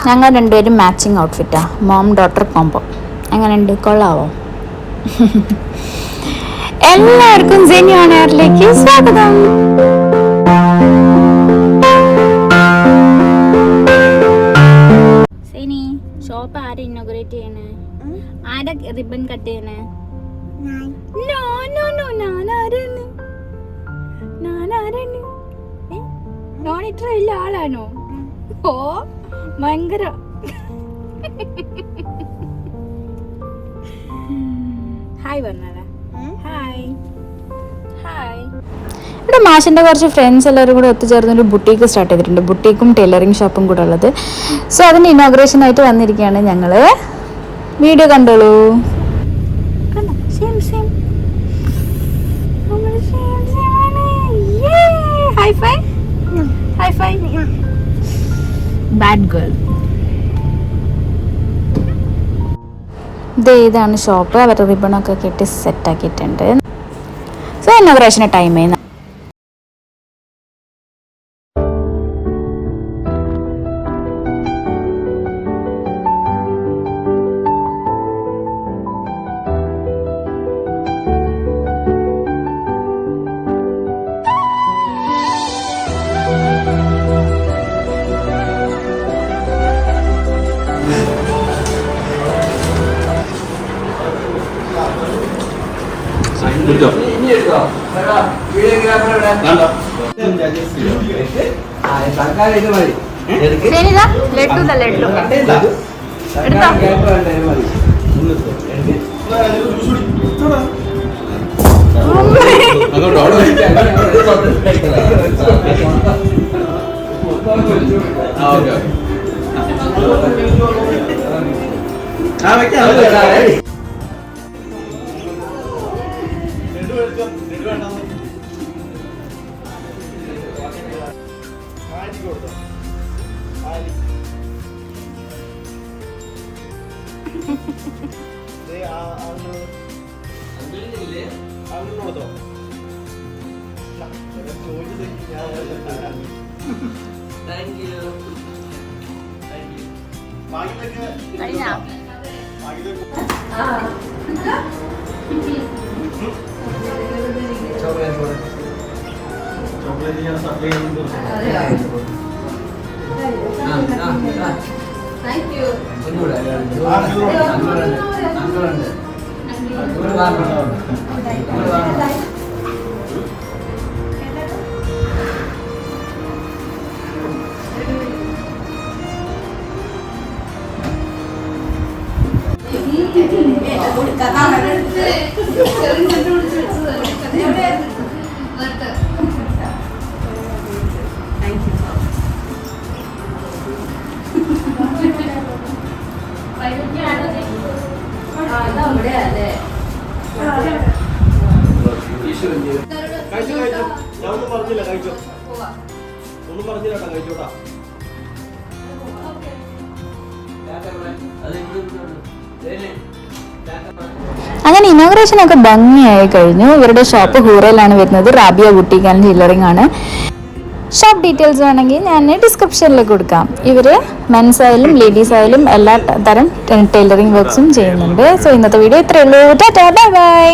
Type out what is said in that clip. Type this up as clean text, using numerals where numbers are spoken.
ഞങ്ങൾ രണ്ടുപേരും matching ഔട്ട്ഫിറ്റാ, mom daughter combo. എങ്ങനെയുണ്ട്, കൊള്ളാവോ? എല്ലാവർക്കും സെനി ഓൺ എയറിലേക്ക് സ്വാഗതം. സെനി, ഷോപ്പ് ആരാ ഇന്നോഗ്രേറ്റ് ചെയ്യണേ? ആരാ റിബൺ കട്ട് ചെയ്യണേ? നോൺ ഇത്ര വലിയ ആളാണോ? ഓ ഭയങ്കര. ഹായ് പറഞ്ഞാ. Hi hi. ഇവിടെ മാഷിൻ്റെ കുറച്ച് ഫ്രണ്ട്സ് എല്ലാവരും കൂടെ ഒത്തുചേർന്നൊരു ബുട്ടീക്ക് സ്റ്റാർട്ട് ചെയ്തിട്ടുണ്ട്. ബുട്ടീക്കും ടൈലറിങ് ഷോപ്പും കൂടെ ഉള്ളത്. സോ അതിൻ്റെ ഇനോഗ്രേഷൻ ആയിട്ട് വന്നിരിക്കുകയാണ് ഞങ്ങൾ. വീഡിയോ കണ്ടോളൂ. Bad girl. ഇതാണ് ഷോപ്പ്. അവരുടെ റിബണൊക്കെ കെട്ടി സെറ്റാക്കിയിട്ടുണ്ട്. സോ ഇനോഗ്രേഷന് ടൈം ചെയ്യുന്ന അങ്ങനെ ഇനോഗ്രേഷൻ ഒക്കെ ഭംഗിയായി കഴിഞ്ഞു. ഇവരുടെ ഷോപ്പ് ഹൂറയിലാണ് വരുന്നത്. റാബിയ ബുട്ടീക്ക് ആൻഡ് ടൈലറിംഗ് ആണ്. ഷോപ്പ് ഡീറ്റെയിൽസ് വേണമെങ്കിൽ ഞാൻ ഡിസ്ക്രിപ്ഷനിൽ കൊടുക്കാം. ഇവർ മെൻസ് ആയാലും ലേഡീസ് ആയാലും എല്ലാ തരം ടൈലറിംഗ് വർക്ക്സും ചെയ്യുന്നുണ്ട്. സോ ഇന്നത്തെ വീഡിയോ ഇത്രയേ ഉള്ളൂ. Tata, bye bye.